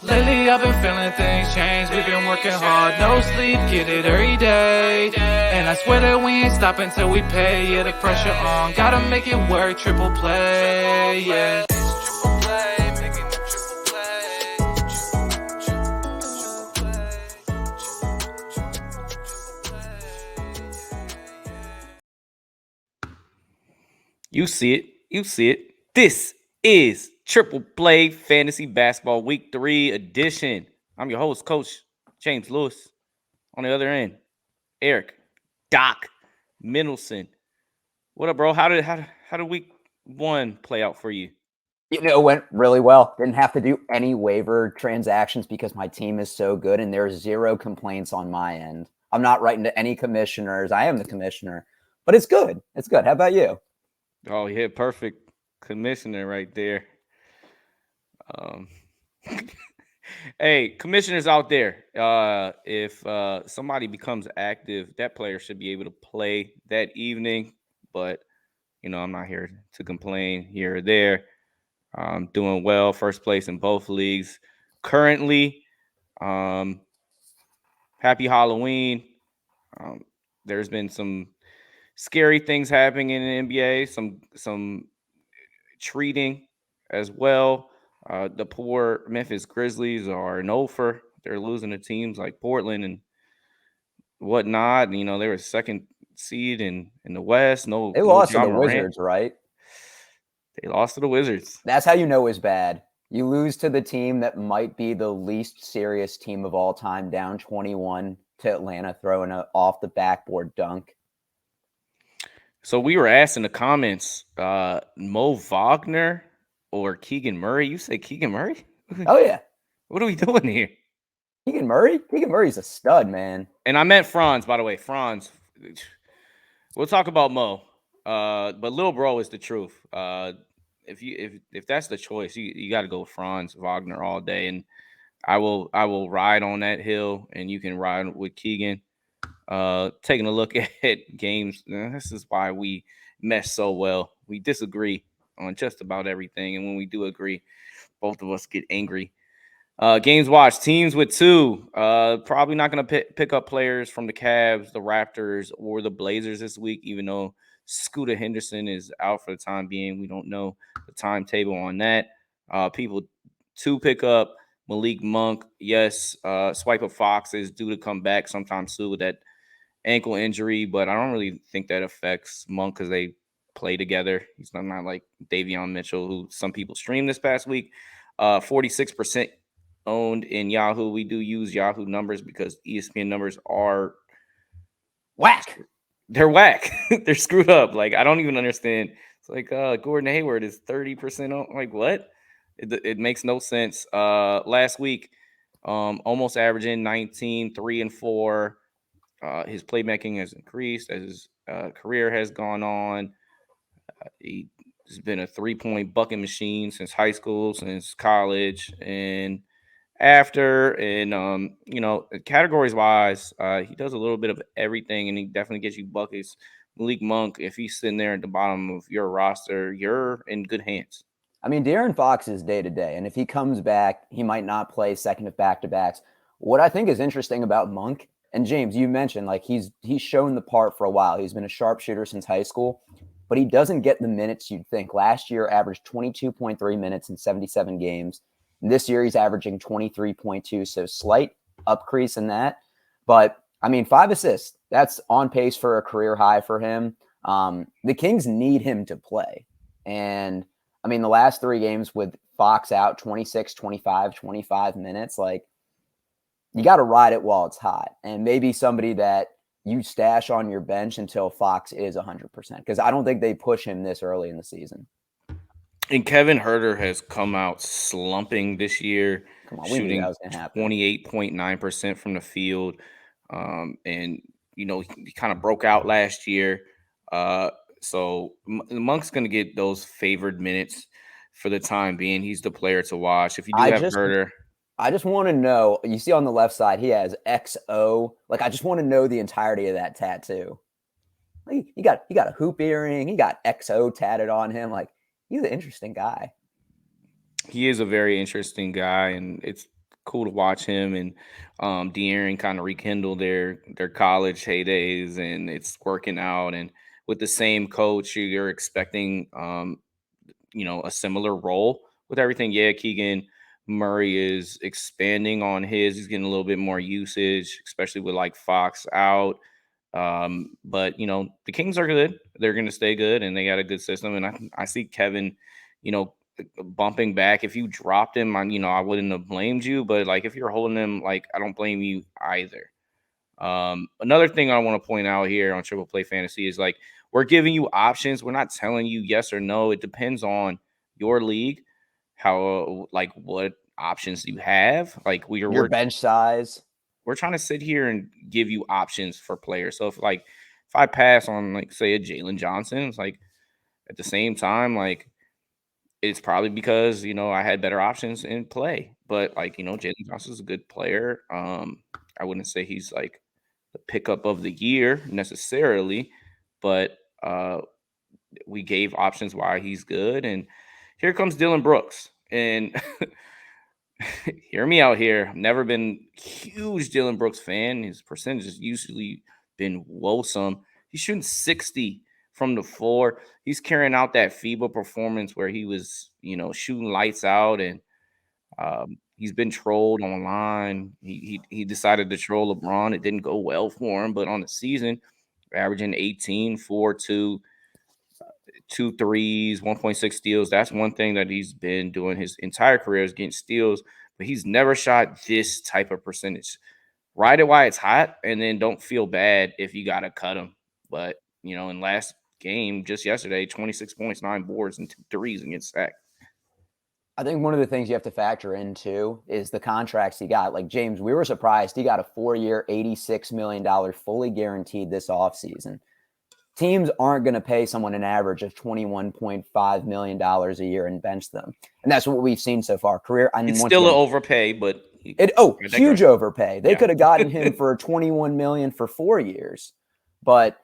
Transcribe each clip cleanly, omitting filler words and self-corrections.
Lately I've been feeling things change. We've been working hard, no sleep, get it every day. And I swear that we ain't stopping till we pay. Yeah, the pressure on, gotta make it work. Triple play, yeah. Triple play, making it triple play. You see it. You see it. This is Triple Play Fantasy Basketball Week 3 edition. I'm your host, Coach James Lewis. On the other end, Eric, Doc, Mendelson. What up, bro? How did week 1 play out for you? You know, it went really well. Didn't have to do any waiver transactions because my team is so good and there's zero complaints on my end. I'm not writing to any commissioners. I am the commissioner, but it's good. It's good. How about you? Oh, yeah, perfect commissioner right there. Hey, commissioners out there, if somebody becomes active, that player should be able to play that evening. But, you know, I'm not here to complain here or there. Doing well, first place in both leagues currently. Happy Halloween. There's been some scary things happening in the NBA, some treating as well. The poor Memphis Grizzlies are an over. They're losing to teams like Portland and whatnot. You know, they were second seed in the West. They lost to the Wizards, right? They lost to the Wizards. That's how you know it's bad. You lose to the team that might be the least serious team of all time, down 21 to Atlanta, throwing an off the backboard dunk. So we were asked in the comments, Mo Wagner or Keegan Murray. You say Keegan Murray? Oh, yeah. What are we doing here? Keegan Murray? Keegan Murray's a stud, man. And I meant Franz, by the way. Franz. We'll talk about Mo. But Lil Bro is the truth. If that's the choice, you got to go with Franz Wagner all day. And I will ride on that hill, and you can ride with Keegan. Taking a look at games, this is why we mesh so well. We disagree on just about everything, and when we do agree, both of us get angry. Games watched, teams with 2. Probably not going to pick up players from the Cavs, the Raptors, or the Blazers this week, even though Scooter Henderson is out for the time being. We don't know the timetable on that. People to pick up Malik Monk. Yes, Swipe of Fox is due to come back sometime soon with that ankle injury, but I don't really think that affects Monk because they play together. He's not like Davion Mitchell, who some people streamed this past week. 46% owned in Yahoo. We do use Yahoo numbers because ESPN numbers are whack. They're whack. They're screwed up. Like, I don't even understand. It's like Gordon Hayward is 30% on. Like, what? It makes no sense. Last week, almost averaging 19, 3 and 4. His playmaking has increased as his career has gone on. He's been a 3-point bucket machine since high school, since college, and after. And, you know, categories wise, he does a little bit of everything, and he definitely gets you buckets. Malik Monk, if he's sitting there at the bottom of your roster, you're in good hands. I mean, De'Aaron Fox is day to day, and if he comes back, he might not play second of back-to-backs. What I think is interesting about Monk, and James, you mentioned, like, he's shown the part for a while. He's been a sharpshooter since high school, but he doesn't get the minutes you'd think. Last year, averaged 22.3 minutes in 77 games. And this year, he's averaging 23.2, so slight upcrease in that. But, I mean, 5 assists. That's on pace for a career high for him. The Kings need him to play. And, I mean, the last 3 games with Fox out, 26, 25, 25 minutes, like, you got to ride it while it's hot. And maybe somebody that you stash on your bench until Fox is 100%, because I don't think they push him this early in the season. And Kevin Huerter has come out slumping this year, shooting 28.9% from the field. And, you know, he kind of broke out last year. So Monk's going to get those favored minutes for the time being. He's the player to watch. If you do have Huerter. I just want to know, you see on the left side, he has XO. Like, I just want to know the entirety of that tattoo. Like, he got a hoop earring. He got XO tatted on him. Like, he's an interesting guy. He is a very interesting guy, and it's cool to watch him and De'Aaron kind of rekindle their college heydays, and it's working out. And with the same coach, you're expecting a similar role with everything. Yeah, Keegan Murray is expanding on his. He's getting a little bit more usage, especially with like Fox out. But the Kings are good. They're going to stay good, and they got a good system. And I see Kevin, bumping back. If you dropped him, I wouldn't have blamed you. But like if you're holding him, like I don't blame you either. Another thing I want to point out here on Triple Play Fantasy is like we're giving you options. We're not telling you yes or no. It depends on your league, how like what options you have. Like Your we're bench size. we're trying to sit here and give you options for players. So if I pass on like say a Jalen Johnson, it's like at the same time like it's probably because I had better options in play. But like Jalen Johnson's a good player. I wouldn't say he's like the pickup of the year necessarily, but we gave options why he's good. And here comes Dillion Brooks. And hear me out here. I've never been huge Dillion Brooks fan. His percentage has usually been woesome. He's shooting 60 from the floor. He's carrying out that FIBA performance where he was, shooting lights out, and he's been trolled online. He decided to troll LeBron. It didn't go well for him, but on the season, averaging 18, 4, 2, 2 threes, 1.6 steals. That's one thing that he's been doing his entire career is getting steals, but he's never shot this type of percentage. Ride it while it's hot, and then don't feel bad if you got to cut him. But, in last game, just yesterday, 26 points, 9 boards, and 2 threes against Sac. I think one of the things you have to factor in, too, is the contracts he got. Like, James, we were surprised he got a 4-year, $86 million fully guaranteed this offseason. Teams aren't going to pay someone an average of $21.5 million a year and bench them. And that's what we've seen so far. It's still an overpay, but huge overpay. They could have gotten him for $21 million for 4 years. But,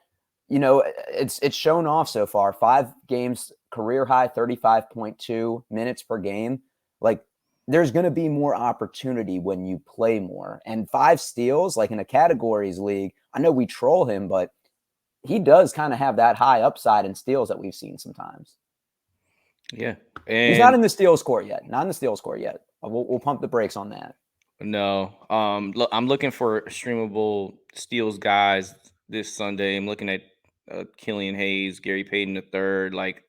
it's shown off so far. 5 games, career high, 35.2 minutes per game. Like, there's going to be more opportunity when you play more. And 5 steals, like in a categories league, I know we troll him, but he does kind of have that high upside in steals that we've seen sometimes. Yeah. And he's not in the steals score yet. We'll pump the brakes on that. No. Look, I'm looking for streamable steals guys this Sunday. I'm looking at Killian Hayes, Gary Payton III. Like,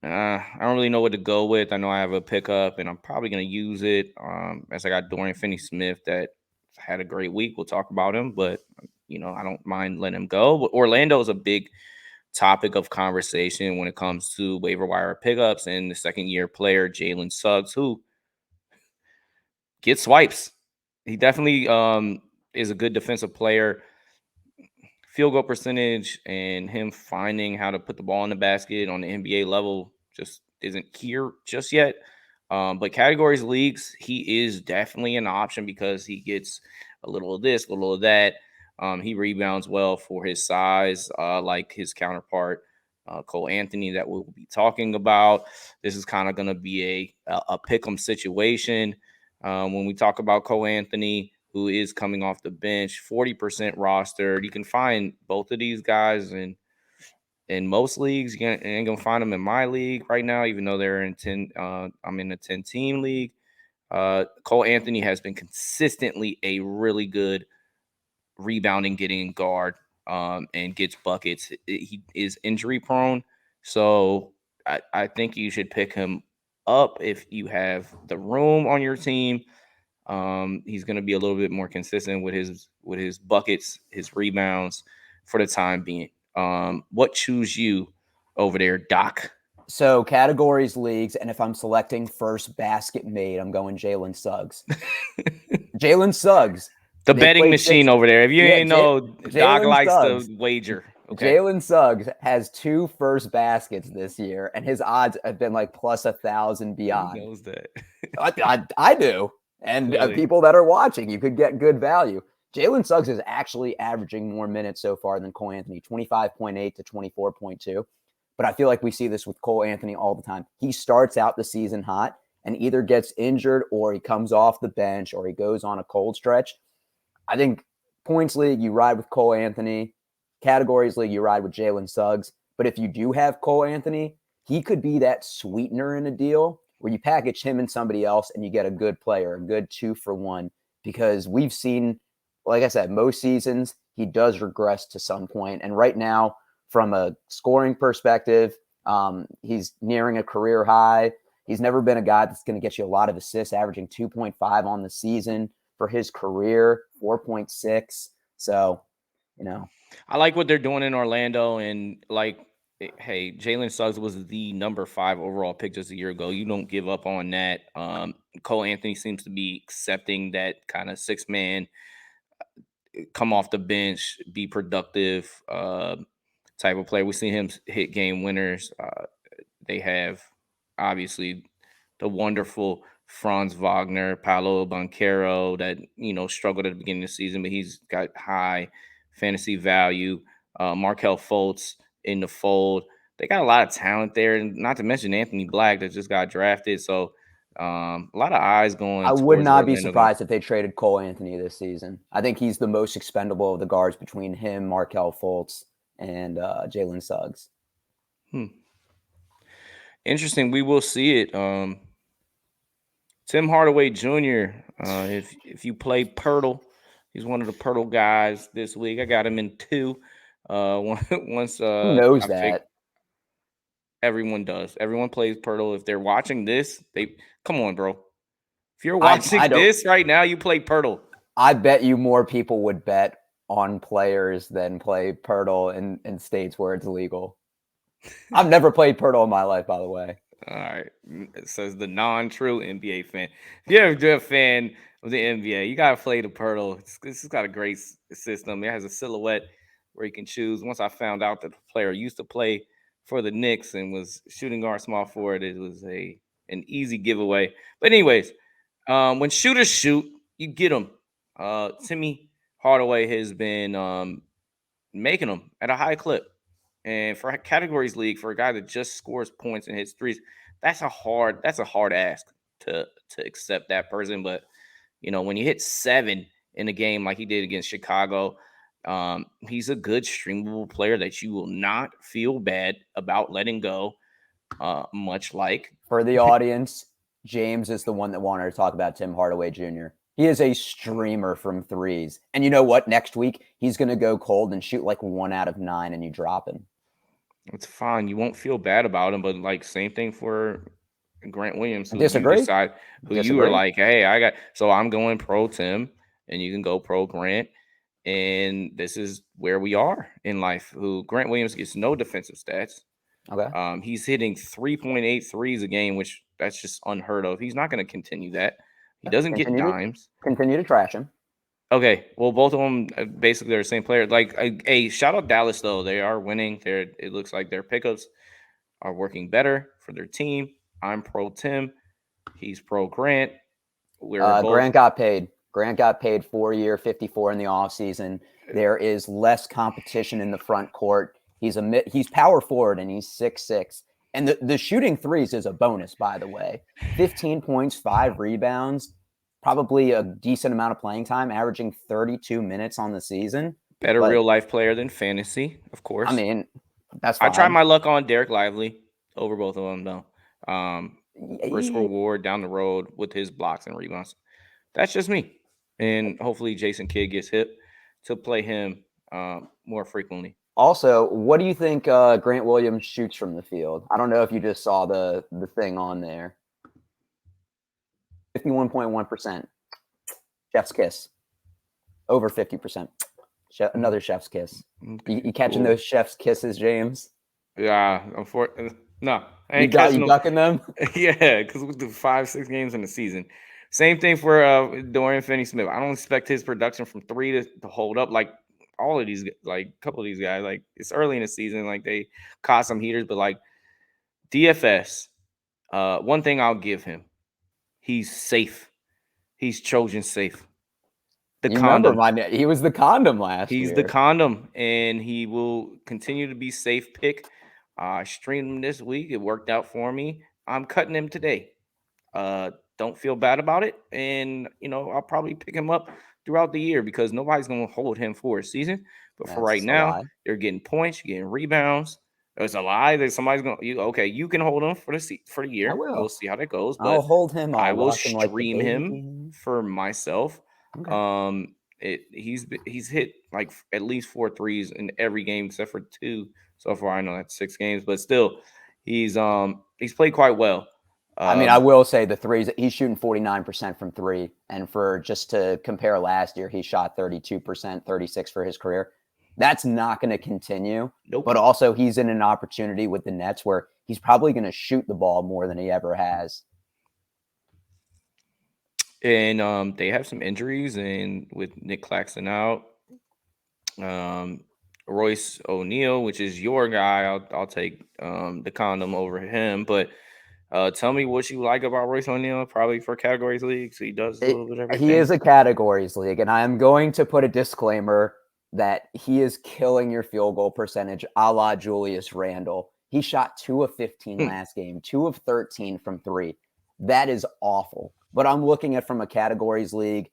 I don't really know what to go with. I know I have a pickup, and I'm probably going to use it. As I got Dorian Finney-Smith that had a great week. We'll talk about him, but I don't mind letting him go. But Orlando is a big topic of conversation when it comes to waiver wire pickups, and the second-year player Jalen Suggs, who gets swipes. He definitely is a good defensive player. Field goal percentage and him finding how to put the ball in the basket on the NBA level just isn't here just yet. But categories leagues, he is definitely an option because he gets a little of this, a little of that. He rebounds well for his size, like his counterpart, Cole Anthony, that we'll be talking about. This is kind of going to be a pick'em situation. When we talk about Cole Anthony, who is coming off the bench, 40% rostered. You can find both of these guys in most leagues. You ain't going to find them in my league right now, even though they're in 10. I'm in a 10-team league. Cole Anthony has been consistently a really good rebounding, getting guard, and gets buckets. He is injury prone, so I think you should pick him up if you have the room on your team. He's going to be a little bit more consistent with his buckets, his rebounds for the time being. What choose you over there, Doc? So categories leagues, and if I'm selecting first basket made, I'm going Jalen Suggs. Jalen Suggs. The betting machine over there. If you ain't know, Doc likes Suggs. to wager. Okay. Jalen Suggs has 2 first baskets this year, and his odds have been like plus 1,000 beyond. Who knows that? I do. And people that are watching, you could get good value. Jalen Suggs is actually averaging more minutes so far than Cole Anthony, 25.8 to 24.2. But I feel like we see this with Cole Anthony all the time. He starts out the season hot, and either gets injured or he comes off the bench or he goes on a cold stretch, I think points league, you ride with Cole Anthony. Categories league, you ride with Jalen Suggs. But if you do have Cole Anthony, he could be that sweetener in a deal where you package him and somebody else and you get a good player, a good 2-for-1. Because we've seen, like I said, most seasons, he does regress to some point. And right now, from a scoring perspective, he's nearing a career high. He's never been a guy that's going to get you a lot of assists, averaging 2.5 on the season for his career, 4.6. So, I like what they're doing in Orlando. And hey, Jalen Suggs was the number 5 overall pick just a year ago. You don't give up on that. Cole Anthony seems to be accepting that kind of 6-man, come off the bench, be productive type of player. We see him hit game winners. They have obviously the wonderful Franz Wagner, Paolo Banchero that, struggled at the beginning of the season, but he's got high fantasy value. Markelle Fultz in the fold. They got a lot of talent there, and not to mention Anthony Black that just got drafted. So a lot of eyes going. I would not be Orlando surprised if they traded Cole Anthony this season. I think he's the most expendable of the guards between him, Markelle Fultz, and Jalen Suggs. Interesting. We will see it. Tim Hardaway Jr. If you play Pirtle, he's one of the Pirtle guys this week. I got him in 2. Once who knows that? Everyone does. Everyone plays Pirtle. If they're watching this, come on, bro. If you're watching this right now, you play Pirtle. I bet you more people would bet on players than play Pirtle in states where it's legal. I've never played Pirtle in my life, by the way. All right. It says the non-true NBA fan. If you're a fan of the NBA, you got to play the Pirtle. It's got a great system. It has a silhouette where you can choose. Once I found out that the player used to play for the Knicks and was shooting guard, small forward, it was an easy giveaway. But anyways, when shooters shoot, you get them. Timmy Hardaway has been making them at a high clip. And for a categories league, for a guy that just scores points and hits threes, that's a hard ask to accept that person. But when you hit 7 in a game like he did against Chicago, he's a good streamable player that you will not feel bad about letting go. Much like for the audience, James is the one that wanted to talk about Tim Hardaway Jr. He is a streamer from threes. And you know what? Next week, he's going to go cold and shoot like 1 out of 9 and you drop him. It's fine. You won't feel bad about him, but same thing for Grant Williams. Who Disagree. You were like, hey, so I'm going pro Tim and you can go pro Grant. And this is where we are in life. Who Grant Williams gets no defensive stats. Okay. He's hitting 3.8 threes a game, which that's just unheard of. He's not going to continue that. He doesn't get dimes. Continue to trash him. Okay, well, both of them basically are the same player. Shout out Dallas though; they are winning. It looks like their pickups are working better for their team. I'm pro Tim. He's pro Grant. Grant got paid. Grant got paid 4-year, 54 in the offseason. There is less competition in the front court. He's power forward and he's 6'6". And the shooting threes is a bonus, by the way. 15 points, 5 rebounds. Probably a decent amount of playing time, averaging 32 minutes on the season. Better real life player than fantasy, of course. I mean, that's fine. I tried my luck on Derek Lively over both of them, though. Risk reward down the road with his blocks and rebounds. That's just me. And hopefully Jason Kidd gets hip to play him more frequently. Also, what do you think Grant Williams shoots from the field? I don't know if you just saw the thing on there. 51.1%. Chef's kiss. Over 50%. Another chef's kiss. You catching those chef's kisses, James? Yeah. No. I ain't you ducking them? Yeah, because we do 5-6 games in the season. Same thing for Dorian Finney-Smith. I don't expect his production from 3 to hold up like all of these, like a couple of these guys. Like it's early in the season, like they caught some heaters, but like DFS, one thing I'll give him. He's safe. He's Trojan safe. The condom. He was the condom last year. He's the condom, and he will continue to be safe pick. I streamed him this week. It worked out for me. I'm cutting him today. Don't feel bad about it. And, I'll probably pick him up throughout the year because nobody's going to hold him for a season. But for right That's a now, lie. you're getting points, you're getting rebounds. It's a lie that somebody's going to, you can hold him for the year. I will. We'll see how that goes. I'll But hold him. I I'll will watch him like the stream him baby. for myself. Okay. He's hit like at least 4 threes in every game except for 2 so far. I know that's 6 games, but still, he's played quite well. I mean, I will say the threes, he's shooting 49% from 3. And for just to compare last year, he shot 32%, 36 for his career. That's not going to continue. Nope. But also, he's in an opportunity with the Nets where he's probably going to shoot the ball more than he ever has. And they have some injuries, and with Nick Claxton out, Royce O'Neal, which is your guy, I'll take the condom over him. But tell me what you like about Royce O'Neal, probably for categories leagues. He does a little bit of everything. He is a categories league, and I am going to put a disclaimer that he is killing your field goal percentage a la Julius Randle. He shot 2 of 15 last game, 2 of 13 from 3. That is awful. But I'm looking at from a categories league.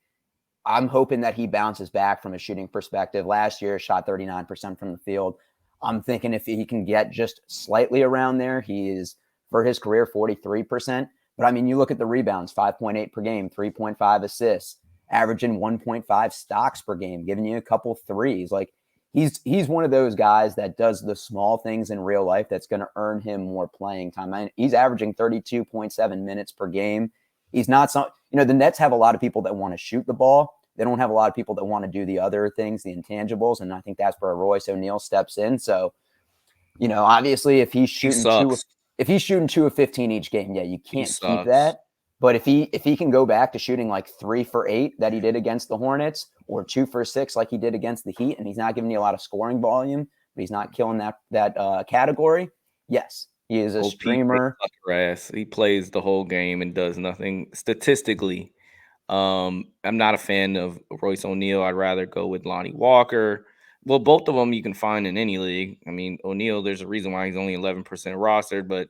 I'm hoping that he bounces back from a shooting perspective. Last year, shot 39% from the field. I'm thinking if he can get just slightly around there, he is, for his career, 43%. But I mean, you look at the rebounds, 5.8 per game, 3.5 assists, averaging 1.5 stocks per game, giving you a couple threes. Like he's one of those guys that does the small things in real life that's going to earn him more playing time. I mean, he's averaging 32.7 minutes per game. He's not some, the Nets have a lot of people that want to shoot the ball. They don't have a lot of people that want to do the other things, the intangibles. And I think that's where Royce O'Neal steps in. So, obviously if he's shooting 2 of 15 each game, yeah, you can't keep that. But if he can go back to shooting like 3 for 8 that he did against the Hornets, or 2 for 6 like he did against the Heat, and he's not giving you a lot of scoring volume, but he's not killing that category, yes, he is a streamer. He plays the whole game and does nothing statistically. I'm not a fan of Royce O'Neal. I'd rather go with Lonnie Walker. Well, both of them you can find in any league. I mean, O'Neal, there's a reason why he's only 11% rostered, but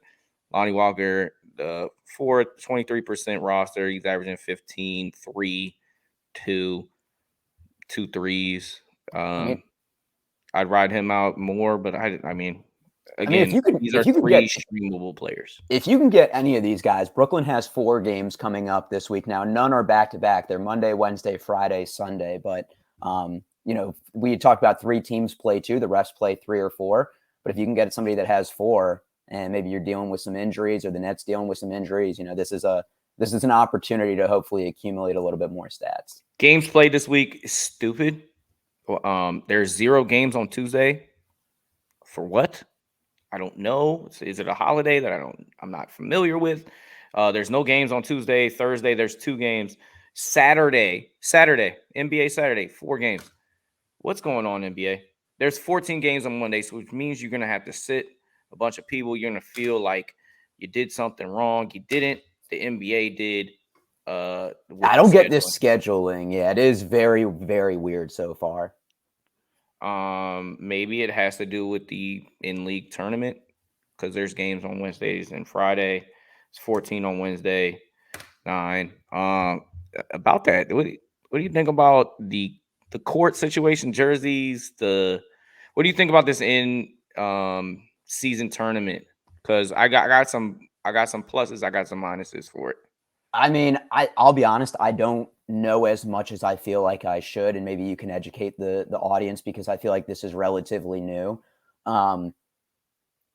Lonnie Walker, 23% roster. He's averaging 15, 3, 2 threes. I'd ride him out more, but these are 3 streamable players. If you can get any of these guys, Brooklyn has 4 games coming up this week. Now, none are back-to-back. They're Monday, Wednesday, Friday, Sunday. But, we talked about 3 teams play 2. The rest play 3 or 4. But if you can get somebody that has 4, and maybe you're dealing with some injuries or the Nets dealing with some injuries, this is an opportunity to hopefully accumulate a little bit more stats. Games played this week is stupid. There's 0 games on Tuesday. For what? I don't know. Is it a holiday that I'm not familiar with? There's no games on Tuesday. Thursday, there's 2 games. Saturday, NBA Saturday, 4 games. What's going on, NBA? There's 14 games on Monday, which means you're going to have to sit a bunch of people. You're going to feel like you did something wrong. You didn't. The NBA did. I don't get this scheduling. Yeah, it is very, very weird so far. Maybe it has to do with the in-league tournament because there's games on Wednesdays and Friday. It's 14 on Wednesday, 9. About that, what do you think about the court situation, jerseys? What do you think about this in season tournament? Because I got some pluses, I got some minuses for it. I mean, I'll be honest, I don't know as much as I feel like I should, and maybe you can educate the audience because I feel like this is relatively new.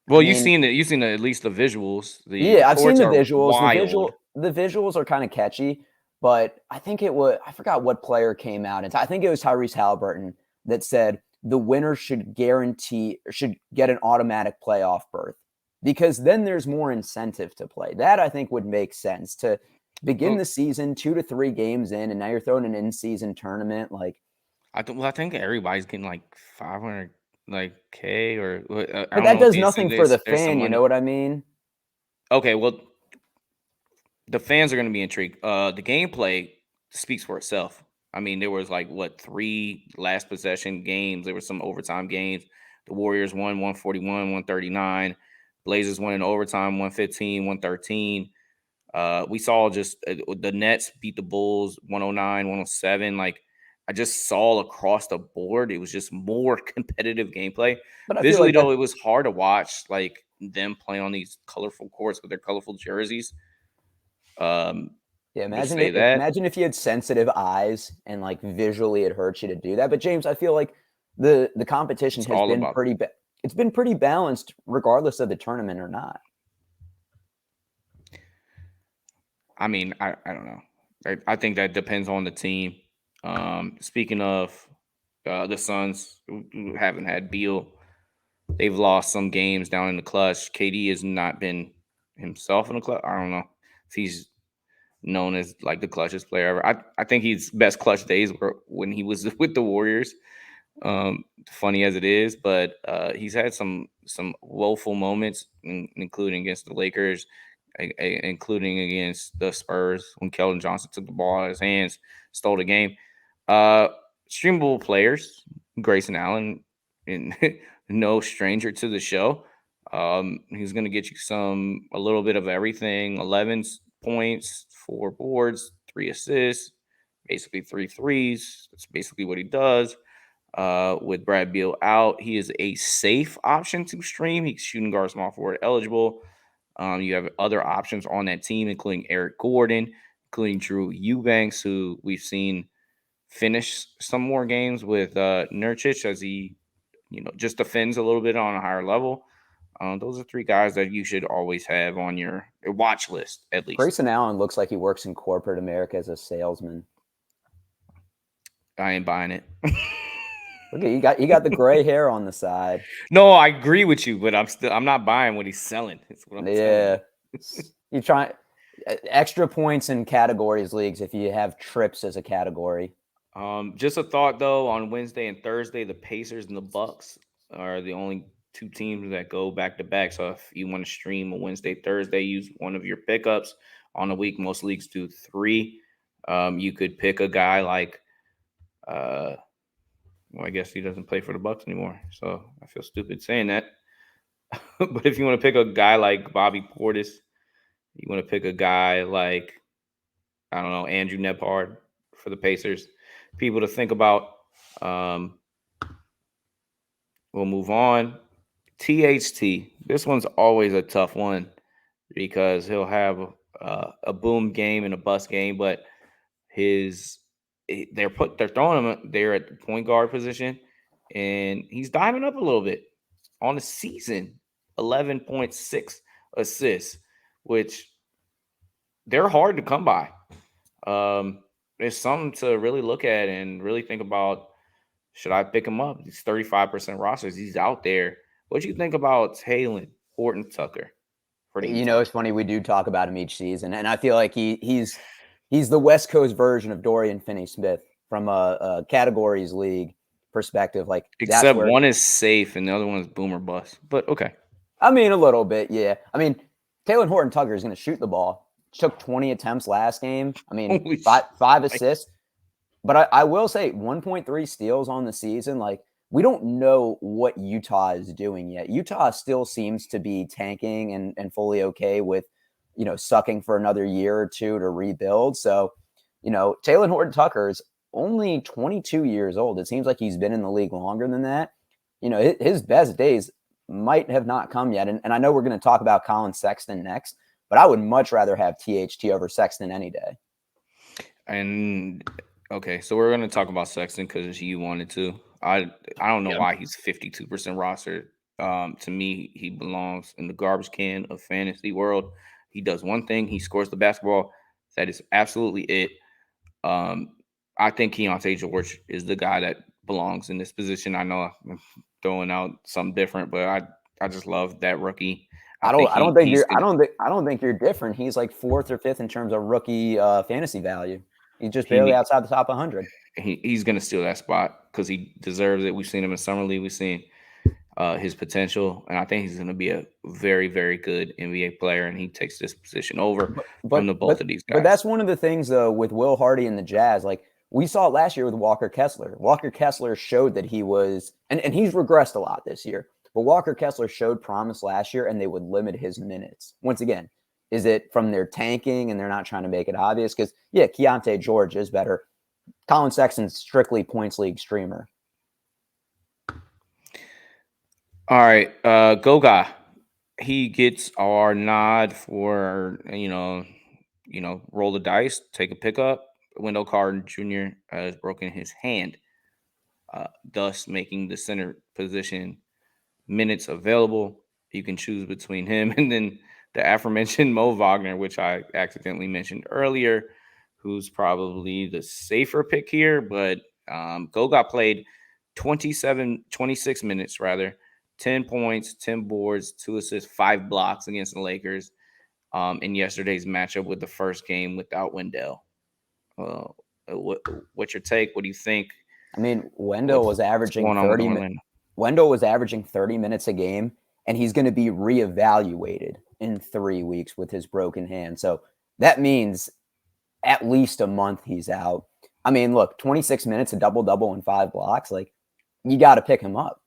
You've seen at least the visuals. I've seen the visuals. The visuals are kind of catchy, but I think I forgot what player came out, and I think it was Tyrese Halliburton that said the winner should get an automatic playoff berth because then there's more incentive to play. That I think would make sense to begin the season 2 to 3 games in, and now you're throwing an in-season tournament. Like, I think everybody's getting like 500 K or. But that does nothing for the fan. You know what I mean? Okay, well, the fans are going to be intrigued. The gameplay speaks for itself. I mean, there was 3 last possession games. There were some overtime games. The Warriors won 141, 139. Blazers won in overtime, 115, 113. We saw just the Nets beat the Bulls 109, 107. Like, I just saw across the board, it was just more competitive gameplay. But I feel Visually, like that, though, it was hard to watch, like, them play on these colorful courts with their colorful jerseys. yeah, Just say that. imagine if you had sensitive eyes and like visually it hurts you to do that. But James, I feel like the competition It's has all been about it's been pretty balanced regardless of the tournament or not. I mean, I don't know. I think that depends on the team. Speaking of the Suns, who haven't had Beal, they've lost some games down in the clutch. KD has not been himself in the clutch. I don't know if he's known as like the clutchest player ever. I think his best clutch days were when he was with the Warriors. Funny as it is, but he's had some woeful moments, including against the Lakers, including against the Spurs when Keldon Johnson took the ball out of his hands, stole the game. Streamable players, Grayson Allen, and no stranger to the show. He's going to get you a little bit of everything: 11 points, 4 boards, 3 assists, basically 3 threes. That's basically what he does. With Brad Beal out, he is a safe option to stream. He's shooting guard, small forward eligible. You have other options on that team, including Eric Gordon, including Drew Eubanks, who we've seen finish some more games with Nurkic as he, just defends a little bit on a higher level. Those are 3 guys that you should always have on your watch list, at least. Grayson Allen looks like he works in corporate America as a salesman. I ain't buying it. Look at you got the gray hair on the side. No, I agree with you, but I'm not buying what he's selling. That's what I'm telling you. You try extra points in categories leagues if you have trips as a category. Just a thought though, on Wednesday and Thursday, the Pacers and the Bucks are the only 2 teams that go back to back. So if you want to stream a Wednesday, Thursday, use one of your pickups on a week. Most leagues do 3. You could pick a guy like well, I guess he doesn't play for the Bucks anymore, so I feel stupid saying that. But if you want to pick a guy like Bobby Portis, you want to pick a guy like, I don't know, Andrew Nepard for the Pacers, people to think about. We'll move on. THT. This one's always a tough one because he'll have a boom game and a bust game, but they're throwing him there at the point guard position, and he's diving up a little bit on the season. 11.6 assists, which they're hard to come by. There's something to really look at and really think about. Should I pick him up? He's 35% rosters. He's out there. What do you think about Taylor Horton Tucker? It's funny, we do talk about him each season, and I feel like he's the West Coast version of Dorian Finney-Smith from a categories league perspective. Like, except one is safe and the other one is boom or bust. But okay. I mean, a little bit, yeah. I mean, Taylor Horton Tucker is going to shoot the ball. Took 20 attempts last game. I mean, five assists. But I will say 1.3 steals on the season. Like, we don't know what Utah is doing yet. Utah still seems to be tanking and fully okay with, sucking for another year or 2 to rebuild. So, Taylor Horton Tucker is only 22 years old. It seems like he's been in the league longer than that. His best days might have not come yet. And I know we're going to talk about Colin Sexton next, but I would much rather have THT over Sexton any day. And okay, so we're going to talk about Sexton because you wanted to. I don't know why he's 52% rostered. To me, he belongs in the garbage can of fantasy world. He does one thing. He scores the basketball. That is absolutely it. I think Keontae George is the guy that belongs in this position. I know I'm throwing out something different, but I just love that rookie. I don't think you're different. He's like 4th or 5th in terms of rookie fantasy value. He's just barely outside the top 100. He's going to steal that spot because he deserves it. We've seen him in Summer League. We've seen his potential, and I think he's going to be a very, very good NBA player, and he takes this position over from both of these guys. But that's one of the things, though, with Will Hardy and the Jazz. Like, we saw it last year with Walker Kessler. Walker Kessler showed that he was – and he's regressed a lot this year. But Walker Kessler showed promise last year, and they would limit his minutes. Once again, Is it from their tanking and they're not trying to make it obvious? Because, yeah, Keontae George is better. Colin Sexton's strictly points league streamer. All right, Goga. He gets our nod for roll the dice, take a pickup. Wendell Carter Jr. Has broken his hand, thus making the center position minutes available. You can choose between him and then the aforementioned Mo Wagner, which I accidentally mentioned earlier, who's probably the safer pick here. But Goga played 26 minutes rather, 10 points, 10 boards, 2 assists, 5 blocks against the Lakers in yesterday's matchup with the first game without Wendell. What's your take? What do you think? I mean, Wendell was averaging going on with 30 minutes. Wendell was averaging 30 minutes a game, and he's going to be reevaluated in 3 weeks with his broken hand. So that means at least a month he's out. I mean, look, 26 minutes, a double-double, and 5 blocks. Like, you got to pick him up.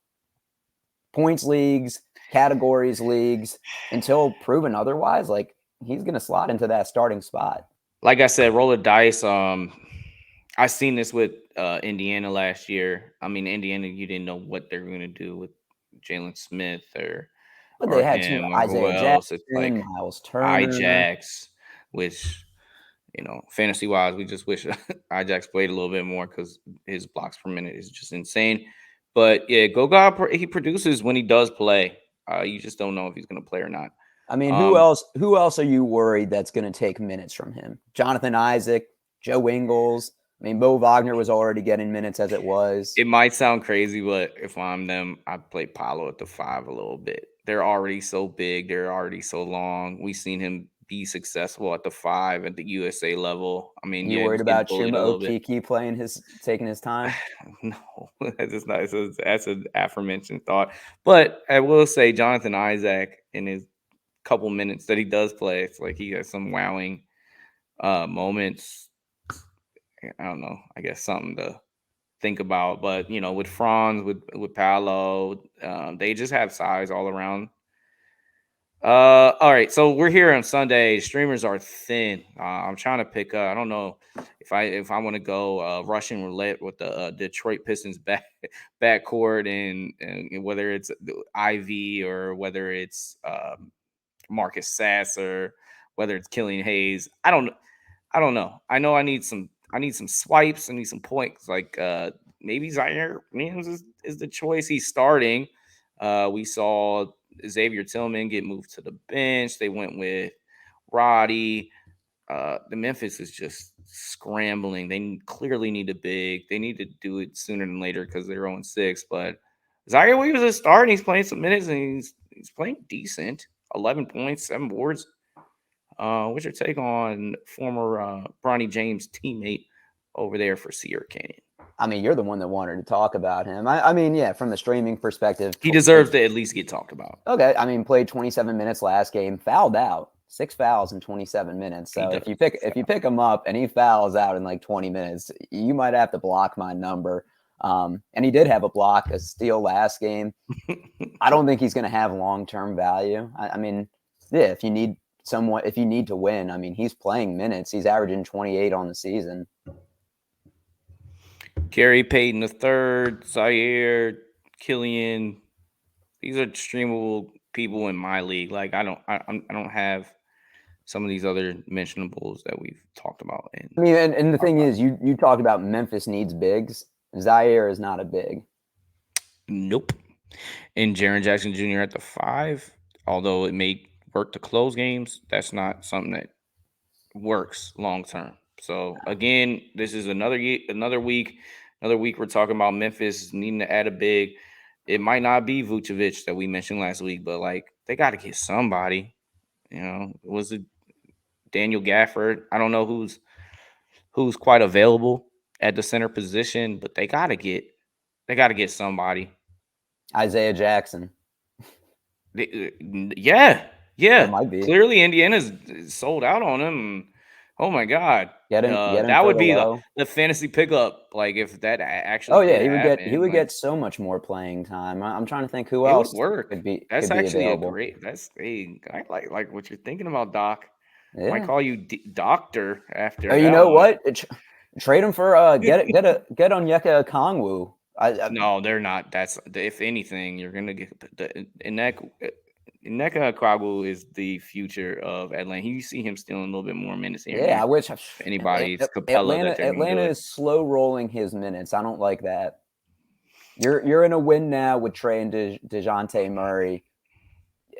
Points leagues, categories leagues, until proven otherwise, like, he's going to slot into that starting spot. Like I said, roll the dice. I seen this with Indiana last year. I mean, Indiana, you didn't know what they're going to do with Jalen Smith but they had him two, or Isaiah who else. Jackson, It's like Miles Turner, Ijax, which fantasy wise, we just wish Ijax played a little bit more because his blocks per minute is just insane. But yeah, Goga, he produces when he does play. You just don't know if he's going to play or not. I mean, who else are you worried that's going to take minutes from him? Jonathan Isaac, Joe Ingles. I mean, Mo Wagner was already getting minutes as it was. It might sound crazy, but if I'm them, I'd play Paolo at the 5 a little bit. They're already so big. They're already so long. We've seen him be successful at the 5 at the USA level. I mean, you worried about Chuma Okeke taking his time? No, that's just not. That's an aforementioned thought. But I will say, Jonathan Isaac in his couple minutes that he does play, it's like he has some wowing moments. I don't know. I guess something to think about. But with Franz, with Paolo, they just have size all around. All right, so we're here on Sunday. Streamers are thin. I'm trying to pick up. I don't know if I want to go Russian roulette with the Detroit Pistons backcourt and whether it's Ivy or whether it's Marcus Sass or whether it's Killian Hayes. I don't know. I know I need some swipes. I need some points. Like maybe Ziaire is the choice. He's starting. We saw Xavier Tillman get moved to the bench. They went with Roddy. The Memphis is just scrambling. They clearly need a big. They need to do it sooner than later because they're 0-6. But Ziaire Williams is starting. He's playing some minutes and he's playing decent. 11 points, 7 boards. What's your take on former Bronny James teammate over there for Sierra Canyon? I mean, you're the one that wanted to talk about him. I mean, yeah, from the streaming perspective, he deserves to at least get talked about. Okay, I mean, played 27 minutes last game, fouled out, 6 fouls in 27 minutes. So if you pick him up and he fouls out in like 20 minutes, you might have to block my number. And he did have a steal last game. I don't think he's going to have long-term value. I mean, yeah, if you need to win, I mean, he's playing minutes. He's averaging 28 on the season. Gary Payton III, Ziaire, Killian. These are streamable people in my league. Like I don't have some of these other mentionables that we've talked about. I mean, and the thing is, you talked about Memphis needs bigs. Ziaire is not a big. Nope. And Jaren Jackson Jr. at the 5, although it may work to close games, that's not something that works long term. So again, this is another week we're talking about Memphis needing to add a big. It might not be Vucevic that we mentioned last week, but like they got to get somebody. Was it Daniel Gafford? I don't know who's quite available at the center position, but they got to get somebody. Isaiah Jackson. Yeah. Might be. Clearly, Indiana's sold out on him. Oh my God. Get him That for would the be low. the fantasy pickup. Like if that actually Oh yeah, did happen, he would like, get so much more playing time. I'm trying to think who it would else work. could be That's actually a available. great. I like what you're thinking about, Doc. Yeah. Might call you Doctor after. Oh, you that know one. what? Trade him for get Onyeka Okongwu. No, they're not. That's if anything, you're gonna get Nneka Okongwu is the future of Atlanta. You see him stealing a little bit more minutes here. Yeah, I wish if anybody's Capella that they're Atlanta gonna do is slow rolling his minutes. I don't like that. You're in a win now with Trey and DeJounte Murray.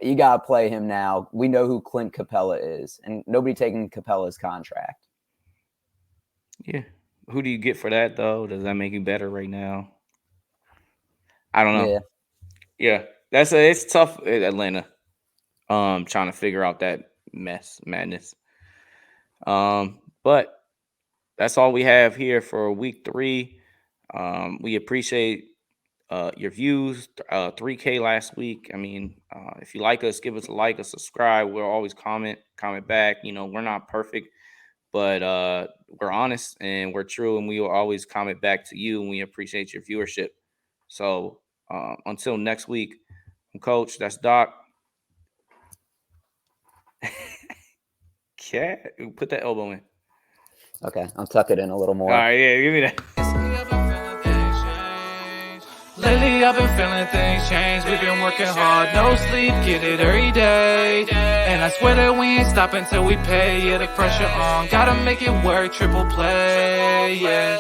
You gotta play him now. We know who Clint Capella is, and nobody taking Capella's contract. Yeah. Who do you get for that though? Does that make you better right now? I don't know. Yeah. It's tough at Atlanta. Trying to figure out that madness. But that's all we have here for week 3. We appreciate your views. 3K last week. I mean, if you like us, give us a like, a subscribe. We'll always comment back. You know, we're not perfect, but we're honest and we're true, and we will always comment back to you, and we appreciate your viewership. So until next week, I'm Coach. That's Doc. Cat, put that elbow in. Okay, I'll tuck it in a little more. All right, yeah, give me that. Lately I've been feeling things change. We've been working hard, no sleep, get it every day. And I swear that we ain't stopping till we pay. Yeah, the pressure on, gotta make it work, triple play, yeah.